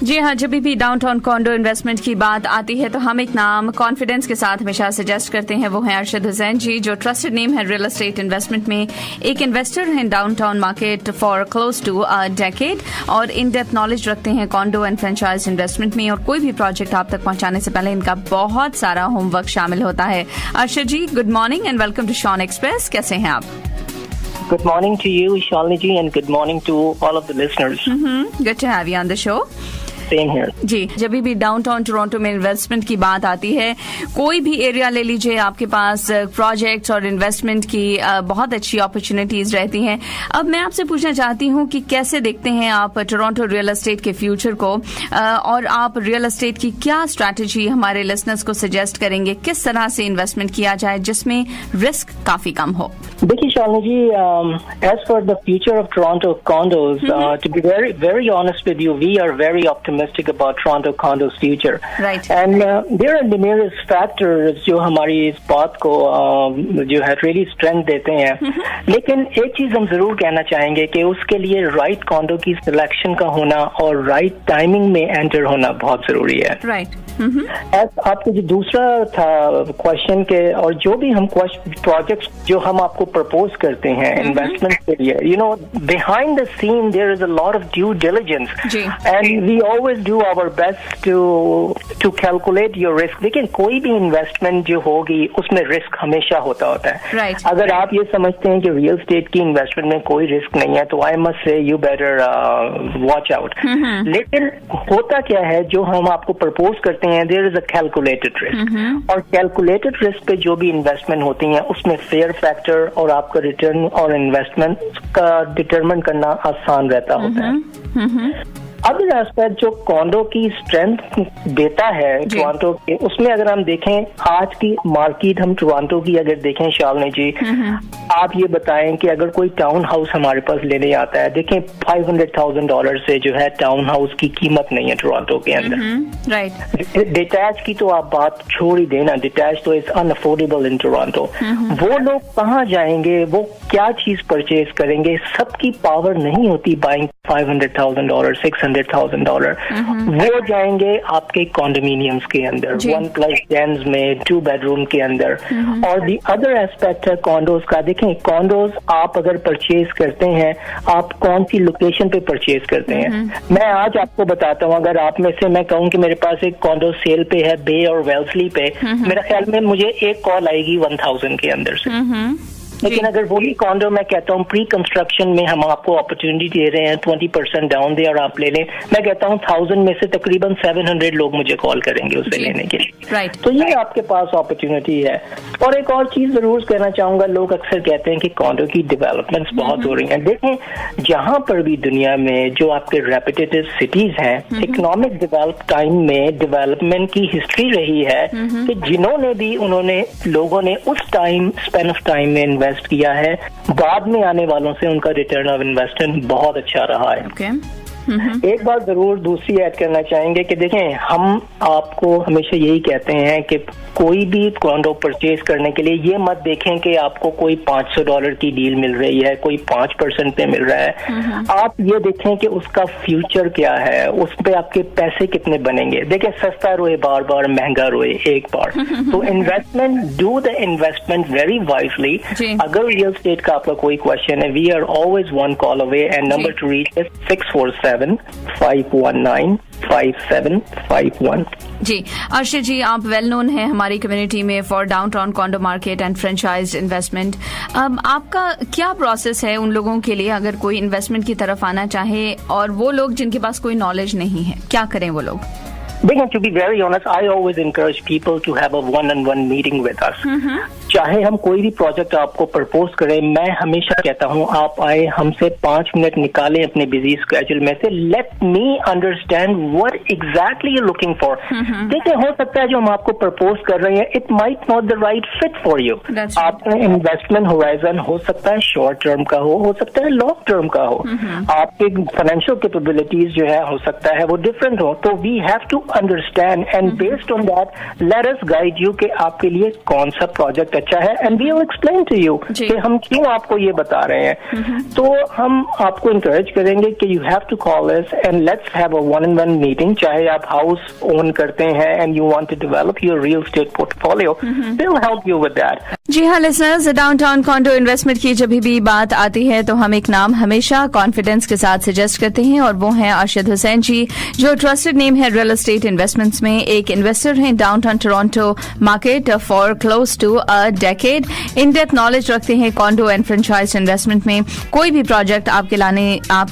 जी हाँ, जब भी डाउनटाउन कॉन्डो इन्वेस्टमेंट की बात आती है तो हम एक नाम कॉन्फिडेंस के साथ हमेशा सजेस्ट करते हैं, वो है अरशद हुसैन जी, जो ट्रस्टेड नेम है रियल एस्टेट इन्वेस्टमेंट में, एक इन्वेस्टर हैं downtown market for close to a decade और इन डेप्थ नॉलेज रखते हैं कॉन्डो एंड फ्रेंचाइज इन्वेस्टमेंट में, और कोई भी प्रोजेक्ट आप तक पहुंचाने से पहले इनका बहुत सारा होमवर्क शामिल होता है। Arshad ji, good morning and welcome to Shaan Express. कैसे हैं आप? Good morning to you, Shalini ji, and good morning to all of the listeners. Good to have you on the show. Same here. जी, जब भी downtown Toronto में investment की बात आती है, कोई भी एरिया ले लीजिए, आपके पास प्रोजेक्ट्स और इन्वेस्टमेंट की बहुत अच्छी अपॉर्चुनिटीज रहती हैं। अब मैं आपसे पूछना चाहती हूँ कि कैसे देखते हैं आप टोरंटो रियल एस्टेट के फ्यूचर को, और आप रियल एस्टेट की क्या स्ट्रैटेजी हमारे लिसनर्स को सजेस्ट करेंगे, किस तरह से इन्वेस्टमेंट किया जाए जिसमें रिस्क काफी कम हो? देखिए शालिनी जी, as for the future of Toronto condos, to be very honest with you, we are very optimistic about Toronto condos future. Right. And there are numerous factors जो हमारी इस बात को जो है really strength देते हैं। लेकिन एक चीज हम जरूर कहना चाहेंगे कि उसके लिए right condo की सिलेक्शन का होना और right टाइमिंग में एंटर होना बहुत जरूरी है। Right. आपको जो दूसरा था क्वेश्चन के, और जो भी हम प्रोजेक्ट्स जो हम आपको प्रपोज करते हैं इन्वेस्टमेंट के लिए, you know, behind the scene there is a lot of due diligence and we always do our best to calculate your risk. लेकिन कोई भी इन्वेस्टमेंट जो होगी उसमें रिस्क हमेशा होता है। Right. अगर आप ये समझते हैं कि रियल एस्टेट की इन्वेस्टमेंट में कोई रिस्क नहीं है तो I must say you better watch out. लेकिन होता क्या है, जो हम आपको प्रपोज करते हैं there is a calculated risk, और कैलकुलेटेड रिस्क पे जो भी इन्वेस्टमेंट होती हैं उसमें फेयर फैक्टर और आपका रिटर्न और इन्वेस्टमेंट का डिटरमिन करना आसान रहता होता है। अदर एस्पेक्ट जो कॉन्डो की स्ट्रेंथ देता है टोरंटो के, उसमें अगर हम देखें आज की मार्केट, हम टोरंटो की अगर देखें शालिनी जी, आप ये बताएं कि अगर कोई टाउन हाउस हमारे पास लेने आता है, देखें $500,000 से जो है टाउन हाउस की कीमत नहीं है टोरंटो के अंदर। राइट। डिटैच की तो आप बात छोड़ ही देना, डिटैच तो इज अनअफोर्डेबल इन टोरंटो। वो लोग कहाँ जाएंगे, वो क्या चीज परचेज करेंगे? सबकी पावर नहीं होती बाइंग $500,000, $600,000। वो जाएंगे आपके कॉन्डोमिनियम्स के अंदर, 1+10 में 2 बेडरूम के अंदर। और दी अदर एस्पेक्ट है कॉन्डोज का। देखें, कॉन्डोज आप अगर परचेज करते हैं, आप कौन सी लोकेशन पे परचेज करते हैं? मैं आज आपको बताता हूँ, अगर आप में से मैं कहूँ कि मेरे पास एक कॉन्डो सेल पे है बे और वेल्सली पे, मेरा ख्याल में मुझे एक कॉल आएगी 1000 के अंदर से। लेकिन अगर वही कॉन्डो मैं कहता हूँ प्री कंस्ट्रक्शन में हम आपको अपॉर्चुनिटी दे रहे हैं 20% डाउन दे और आप ले लें, मैं कहता हूँ 1000 में से तकरीबन 700 लोग मुझे कॉल करेंगे उसे लेने के लिए। Right. तो ये आपके पास अपॉर्चुनिटी है। और एक और चीज जरूर कहना चाहूंगा, लोग अक्सर कहते हैं कि कॉन्डो की डेवलपमेंट्स बहुत हो रही हैं। देखें, जहां पर भी दुनिया में जो आपके रेपिटेटिव सिटीज हैं, इकोनॉमिक डेवलप टाइम में डेवलपमेंट की हिस्ट्री रही है कि जिन्होंने भी उन्होंने लोगों ने उस टाइम स्पेन ऑफ टाइम में इन्वेस्ट किया है, बाद में आने वालों से उनका रिटर्न ऑफ इन्वेस्टमेंट बहुत अच्छा रहा है। Okay. एक बात जरूर दूसरी ऐड करना चाहेंगे कि देखें, हम आपको हमेशा यही कहते हैं कि कोई भी कॉन्डो परचेज करने के लिए ये मत देखें कि आपको कोई $500 की डील मिल रही है, कोई 5% पे मिल रहा है। आप ये देखें कि उसका फ्यूचर क्या है, उस पे आपके पैसे कितने बनेंगे। देखें, सस्ता रोए बार बार, महंगा रोए एक बार। तो investment, do the investment very wisely. अगर रियल एस्टेट का आपका कोई क्वेश्चन है, we are always one call away and number to reach is 647-519-5751। जी, अर्शद जी, आप वेल नोन हैं हमारी कम्युनिटी में for downtown condo market and franchise investment. आपका क्या प्रोसेस है उन लोगों के लिए अगर कोई इन्वेस्टमेंट की तरफ आना चाहे और वो लोग जिनके पास कोई नॉलेज नहीं है, क्या करें वो लोग? देखिए, to be very honest, I always encourage people to have a one-on-one meeting with us. चाहे हम कोई भी प्रोजेक्ट आपको प्रपोज करें, मैं हमेशा कहता हूं आप आए, हमसे 5 मिनट निकालें अपने बिजी स्केड्यूल में से, let me understand what exactly you looking for. देखिए, हो सकता है जो हम आपको प्रपोज कर रहे हैं, it might not the right fit for you. आपका इन्वेस्टमेंट होराइजन हो सकता है शॉर्ट टर्म का हो सकता है लॉन्ग टर्म का हो, आपके फाइनेंशियल कैपेबिलिटीज जो है हो सकता है वो डिफरेंट हो। तो we have to understand and based on that let us guide you कि आपके लिए कौन सा प्रोजेक्ट अच्छा है, and we will explain to you ji. कि हम क्यों आपको ये बता रहे हैं। तो हम आपको इंकरेज करेंगे कि you have to call us and let's have a 1-on-1 meeting. चाहे आप हाउस ओन करते हैं and you want to develop your real estate portfolio, they will help you with that. जी हाँ लिसनर्स, डाउनटाउन कॉन्डो इन्वेस्टमेंट की जब भी बात आती है तो हम एक नाम हमेशा कॉन्फिडेंस के साथ सजेस्ट करते हैं, और वो हैं अरशद हुसैन जी, जो ट्रस्टेड नेम है रियल एस्टेट इन्वेस्टमेंट्स में। एक इन्वेस्टर हैं downtown Toronto market for close to a decade. In depth knowledge रखते हैं कॉन्डो एंड फ्रेंचाइज इन्वेस्टमेंट में। कोई भी प्रोजेक्ट आप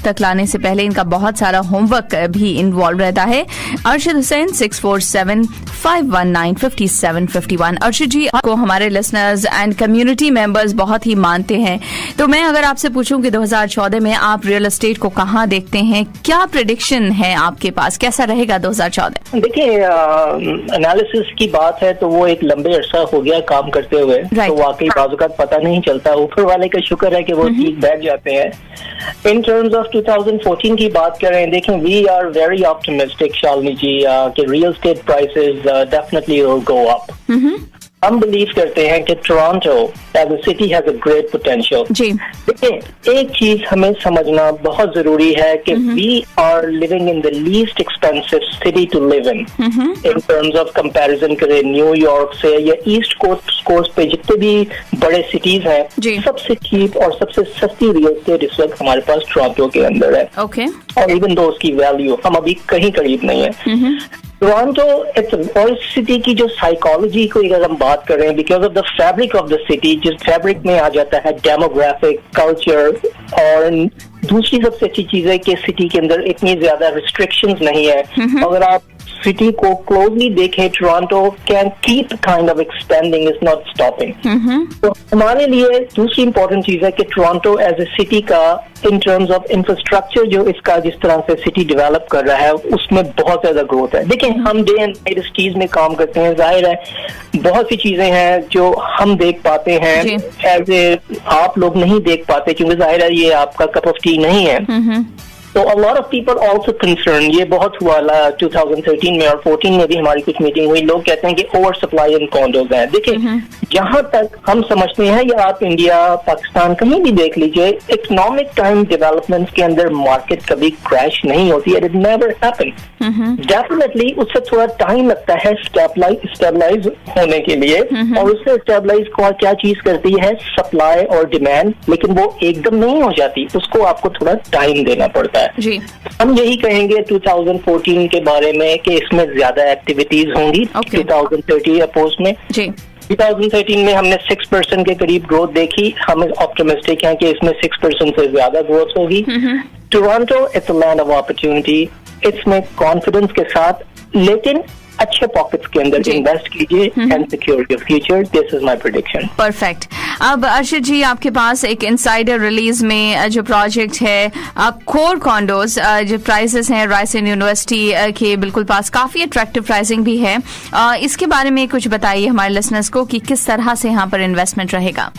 तक लाने से पहले इनका बहुत सारा होमवर्क भी इन्वॉल्व रहता है। अरशद हुसैन 6475195751। अरशद जी को हमारे लिसनर्स एंड कम्युनिटी मेंबर्स बहुत ही मानते हैं, तो मैं अगर आपसे पूछूं कि 2014 में आप रियल एस्टेट को कहां देखते हैं, क्या प्रेडिक्शन है आपके पास, कैसा रहेगा 2014? देखिए, एनालिसिस की बात है तो वो एक लंबे अरसा हो गया काम करते हुए, तो वाकई बाजुकात पता नहीं चलता। ऊपर वाले का शुक्र है कि वो ठीक बैठ जाते हैं। इन टर्म्स ऑफ 2014 की बात करें, देखें, we are very optimistic Shalini ji कि real estate prices definitely will go up. हम बिलीव करते हैं कि Toronto as a city has a great potential. देखिए, एक चीज हमें समझना बहुत जरूरी है कि we are living in the least expensive city to live in terms of comparison करें न्यूयॉर्क से या ईस्ट कोस्ट पे जितने भी बड़े सिटीज हैं, सबसे चीप और सबसे सस्ती रियल एस्टेट इस वक्त हमारे पास टोरंटो के अंदर है। और इवन दो उसकी वैल्यू हम अभी कहीं करीब नहीं है। टोरंटो और सिटी की जो साइकोलॉजी को अगर हम बात करें, because of the fabric of the city, जिस फैब्रिक में आ जाता है डेमोग्राफिक, कल्चर, और दूसरी सबसे अच्छी चीज है कि सिटी के अंदर इतनी ज्यादा रिस्ट्रिक्शंस नहीं है। अगर आप सिटी को क्लोजली देखें, Toronto can keep kind of expanding, is not stopping. तो हमारे लिए दूसरी इंपॉर्टेंट चीज है कि टोरंटो एज ए सिटी का इन टर्म्स ऑफ इंफ्रास्ट्रक्चर जो इसका जिस तरह से सिटी डेवलप कर रहा है उसमें बहुत ज्यादा ग्रोथ है। देखिए, हम डे एंड नाइट इस चीज में काम करते हैं, जाहिर है बहुत सी चीजें हैं जो हम देख पाते हैं एज ए आप लोग नहीं देख पाते, क्योंकि जाहिर है ये आपका कप ऑफ टी नहीं है। तो a lot of people also concerned, ये बहुत हुआ 2013 में और 14 में भी हमारी कुछ मीटिंग हुई, लोग कहते हैं कि ओवर सप्लाई इन कॉन्डोज है। देखिए, जहां तक हम समझते हैं, या आप इंडिया, पाकिस्तान कहीं भी देख लीजिए, इकोनॉमिक टाइम डेवलपमेंट्स के अंदर मार्केट कभी क्रैश नहीं होती है। It never happen. डेफिनेटली उससे थोड़ा टाइम लगता है स्टेबलाइज होने के लिए, और उससे स्टेबलाइज क्या चीज करती है, सप्लाई और डिमांड, लेकिन वो एकदम नहीं हो जाती, उसको आपको थोड़ा टाइम देना पड़ता है। जी। हम यही कहेंगे 2014 के बारे में कि इसमें ज्यादा एक्टिविटीज होंगी 2030 अपोज में। 2013 में हमने 6% के करीब ग्रोथ देखी, हम ऑप्टिमिस्टिक हैं कि इसमें 6% से ज्यादा ग्रोथ होगी। Toronto it's a land of opportunity, इसमें कॉन्फिडेंस के साथ, लेकिन अच्छे पॉकेट्स के अंदर इन्वेस्ट कीजिए and secure your future. This is my prediction. Perfect. अब अरशद जी, आपके पास एक इनसाइडर रिलीज में जो प्रोजेक्ट है कोर कॉन्डोज, जो प्राइसेस हैं राइसन यूनिवर्सिटी के बिल्कुल पास, काफी अट्रैक्टिव प्राइसिंग भी है, इसके बारे में कुछ बताइए हमारे लिसनर्स को कि किस तरह से यहाँ पर इन्वेस्टमेंट रहेगा।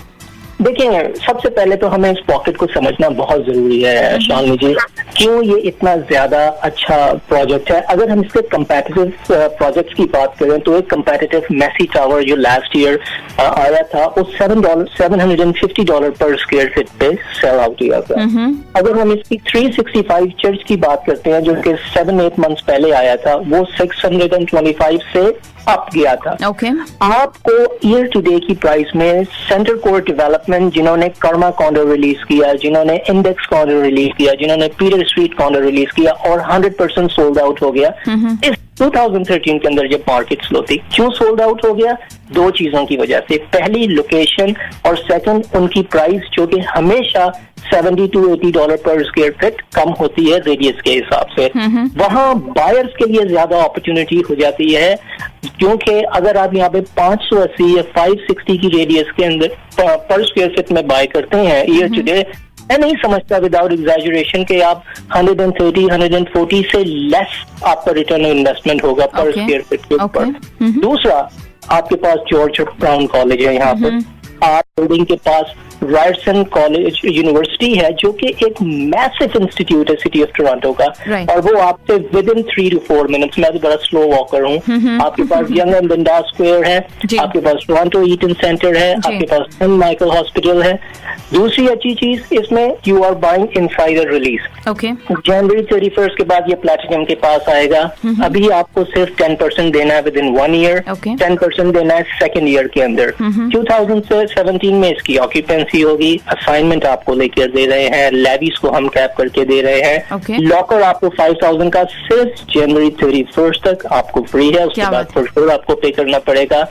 देखिए, सबसे पहले तो हमें इस पॉकेट को समझना बहुत जरूरी है शालिनी जी, क्यों ये इतना ज्यादा अच्छा प्रोजेक्ट है। अगर हम इसके कंपेटिटिव प्रोजेक्ट्स की बात करें तो एक कंपेटिटिव मैसी टावर जो लास्ट ईयर आया था, वो $750 पर स्क्वायर फीट पे सेल आउट हुआ था। अगर हम इसकी 365 चर्च की बात करते हैं, जो कि 7-8 मंथ्स पहले आया था, वो 625 से अप गया था। आपको ईयर टू डे की प्राइस में सेंटर कोर डेवलपमेंट, जिन्होंने कर्मा कॉन्डो रिलीज किया, जिन्होंने इंडेक्स कॉन्डो रिलीज किया, जिन्होंने पीटर स्ट्रीट कॉन्डो रिलीज किया और 100% सोल्ड आउट हो गया। इस 2013 के अंदर जब मार्केट स्लो थी, क्यों सोल्ड आउट हो गया? दो चीजों की वजह से, पहली लोकेशन और सेकंड उनकी प्राइस, जो कि हमेशा $70 to $80 पर स्क्वायर फीट कम होती है रेडियस के हिसाब से। वहां बायर्स के लिए ज्यादा अपॉर्चुनिटी हो जाती है, क्योंकि अगर आप यहाँ पे 580 या 560 की रेडियस के अंदर पर स्क्वायर फीट में बाय करते हैं ईयर टू डे, मैं नहीं समझता विदाउट एग्जैजरेशन कि आप 130-140 से लेस आपका रिटर्न ऑन इन्वेस्टमेंट होगा पर स्क्वायर फीट के ऊपर। दूसरा, आपके पास जॉर्ज ब्राउन कॉलेज है यहाँ पर, आप बिल्डिंग के पास रायरसन कॉलेज यूनिवर्सिटी है, जो कि एक मैसिव इंस्टीट्यूट है सिटी ऑफ टोरंटो का। Right. और वो आपसे विद इन 3 to 4 मिनट्स, मैं तो बड़ा स्लो वॉकर हूँ। आपके पास यंग एंड डंडास स्क्वायर है, जी। आपके पास टोरंटो ईटन सेंटर है, जी। आपके पास सेंट माइकल हॉस्पिटल है। दूसरी अच्छी चीज इसमें, you are buying insider release. Okay, जनवरी 31 के बाद ये प्लैटिनम के पास आएगा। अभी आपको सिर्फ 10% देना है विद इन 1 ईयर, Okay. 10% देना है 2nd ईयर के अंदर। 2017 में इसकी ऑक्यूपेंसी होगी। असाइनमेंट आपको लेकर दे रहे हैं, लेवीज को हम कैप करके दे रहे हैं। Okay. लॉकर आपको 5000 का सिर्फ जनवरी 31 तक आपको फ्री है, उसके क्या बाद बात फॉर श्योर आपको पे करना पड़ेगा।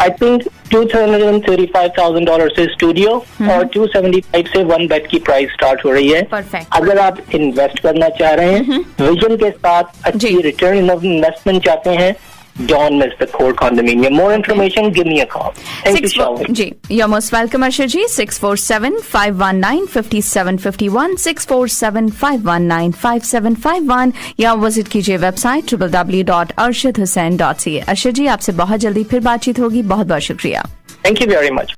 आई थिंक $235,000 से स्टूडियो और 275 से 1 बेड की प्राइस स्टार्ट हो रही है। Perfect. अगर आप इन्वेस्ट करना चाह रहे हैं, विजन के साथ अच्छी जी। रिटर्न ऑफ इन्वेस्टमेंट चाहते हैं, Don is the core condominium. More information, give me a call. Thank you Shalini. जी, you're most welcome, Arshad ji. 647-519-5751, 647-519-5751, या विजिट कीजिए वेबसाइट www.arshadhussain.ca। अर्शद जी, आपसे बहुत जल्दी फिर बातचीत होगी। बहुत बहुत शुक्रिया। Thank you very much.